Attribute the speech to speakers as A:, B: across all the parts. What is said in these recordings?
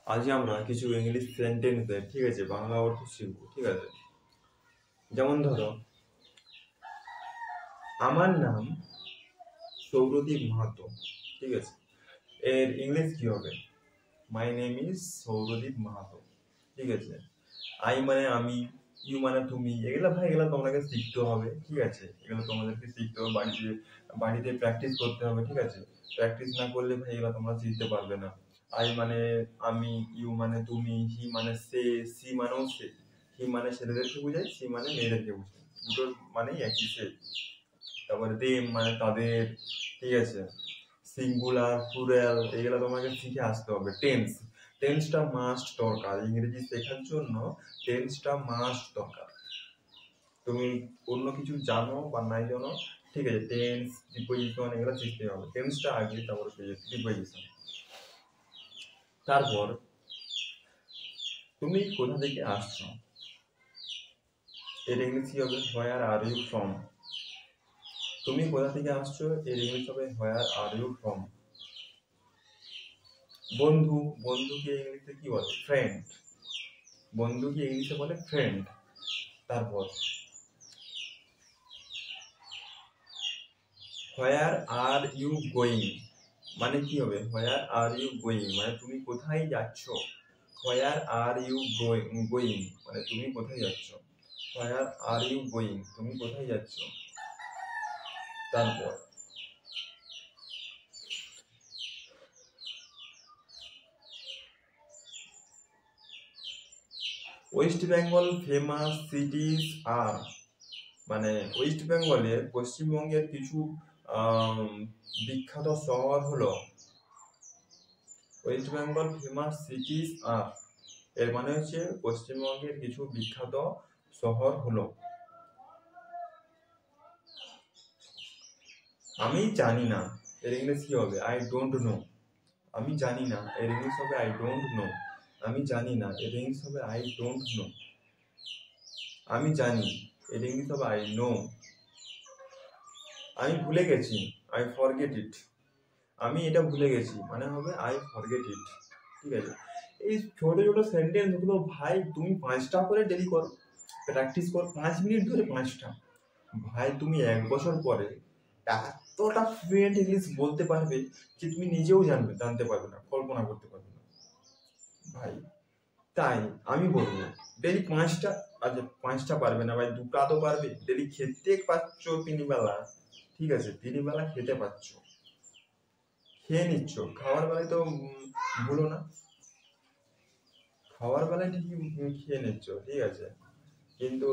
A: আজ আমরা কিছু ইংলিশ সেন্টেন্সের ঠিক আছে বাংলা অর্থ শিখবো। ঠিক আছে, যেমন ধরো, আমার নাম সৌরদীপ মাহাতো। ঠিক আছে, এর ইংলিশ কি হবে? My name is Sourodip Mahato. ঠিক আছে, আই মানে আমি, ইউ মানে তুমি, এগুলো ভাই এগুলো তোমাকে শিখতে হবে। ঠিক আছে, এগুলো তোমাদেরকে শিখতে হবে, বাড়িতে প্র্যাকটিস করতে হবে। ঠিক আছে, প্র্যাকটিস না করলে ভাই এগুলো তোমরা শিখতে পারবে না। আই মানে আমি, ইউ মানে তুমি, হি মানে সে, সি মানেও সে। হি মানে ছেলেদেরকে বোঝায়, সি মানে মেয়েদেরকে বোঝায়, দুটোর মানেই একই সে। তারপরে দেম মানে তাদের। ঠিক আছে, সিঙ্গুলার প্লুরাল এগুলো তোমাকে শিখে আসতে হবে। টেন্সটা মাস্ট দরকার, ইংরেজি শেখার জন্য টেন্সটা মাস্ট দরকার। তুমি অন্য কিছু জানো বা নাই জানো, ঠিক আছে, টেন্স প্রিপোজিশন এগুলো শিখতে হবে। টেন্সটা আগে, তারপর প্রিপোজিশন। তারপর তুমি কোথা থেকে আসছো, এর ইংলিশ কি হবে? হোয়ার আর ইউ ফ্রম। তুমি কোথা থেকে আসছো, এর ইংলিশ হবে হোয়ার আর ইউ ফ্রম। বন্ধুকে ইংলিশে কি বলে? ফ্রেন্ড। বন্ধুকে ইংলিশে বলে ফ্রেন্ড। তারপর হোয়ার আর ইউ গোয়িং মানে কি হবে? হোয়ার আর ইউ গোয়িং মানে তুমি কোথায় যাচ্ছ। হোয়ার আর ইউ গোয়িং মানে তুমি কোথায় যাচ্ছ। হোয়ার আর ইউ গোয়িং তুমি কোথায় যাচ্ছ। তারপর ওয়েস্ট বেঙ্গল ফেমাস সিটিজ আর মানে ওয়েস্ট বেঙ্গলের, পশ্চিমবঙ্গের কিছু বিখ্যাত শহর হলো ওয়েস্ট বেঙ্গল ফেমাস সিটিজ আর, এর মানে হচ্ছে পশ্চিমবঙ্গের কিছু বিখ্যাত শহর হলো। আমি জানি না, এর ইংলিশ কি হবে? I don't know. আমি জানি না, এর ইংলিশ হবে আই ডোন্ট নো। আমি জানি না, এর ইংলিশ হবে আই ডোন্ট নো। আমি জানি, এর ইংলিশ হবে আই নো। আমি ভুলে গেছি, আই ফরগেট ইট। আমি এটা ভুলে গেছি মানে হবে আই ফরগেট ইট। ঠিক আছে, এই ছোট ছোট সেন্টেন্স গুলো ভাই তুমি 5টা করে ডেলি করো, প্র্যাকটিস করো 5 মিনিট ধরে 5টা। ভাই তুমি 1 বছর পরে এতটা ফ্লুয়েন্ট ইংলিশ বলতে পারবে যে তুমি নিজেও জানতে পারবে না, কল্পনা করতে পারবে না ভাই। তাই আমি বলবো ডেলি 5টা। আচ্ছা 5টা পারবে না ভাই, 2টা তো পারবে। ডেলি খেতে পাচ্ছ 3 বেলা, ঠিক আছে, 3 বেলা খেতে পাচ্ছ, খেয়ে নিচ্ছ। খাওয়ার বেলায় তো ভুলো না, খাওয়ার বেলায় ঠিকই খেয়ে নিচ্ছ, ঠিক আছে, কিন্তু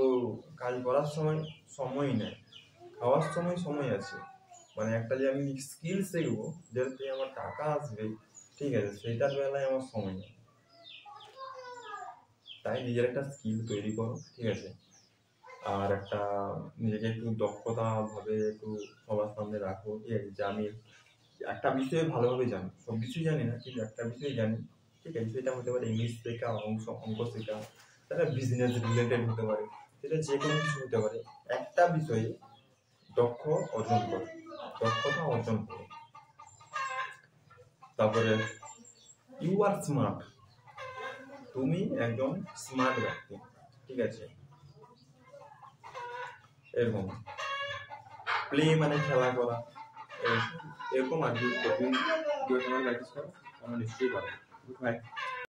A: কাজ করার সময় সময় নেই। খাওয়ার সময় সময় আছে, মানে একটা যে আমি স্কিল শিখবো যেটাতে আমার টাকা আসবে, ঠিক আছে, সেইটার বেলায় আমার সময় নেই। তাই নিজের একটা স্কিল তৈরি করো, ঠিক আছে, আর একটা নিজেকে একটু দক্ষতা ভাবে একটু সবার সামনে রাখো, ঠিক আছে, যে আমি একটা বিষয়ে ভালোভাবে জানি, সব বিষয় জানি না কিন্তু একটা বিষয় জানি, ঠিক আছে। সেটা হতে পারে ইংলিশ শেখা, অঙ্ক শেখা, সেটা বিজনেস রিলেটেড হতে পারে, সেটা যে কোনো কিছু হতে পারে। একটা বিষয়ে দক্ষতা অর্জন করো। তারপরে ইউ আর স্মার্ট, তুমি একজন স্মার্ট ব্যক্তি, ঠিক আছে। এরকম প্লে মানে খেলা করা, এরকম আর কি। তুমি প্র্যাকটিস করো, আমরা নিশ্চয়ই পারবো। বাই।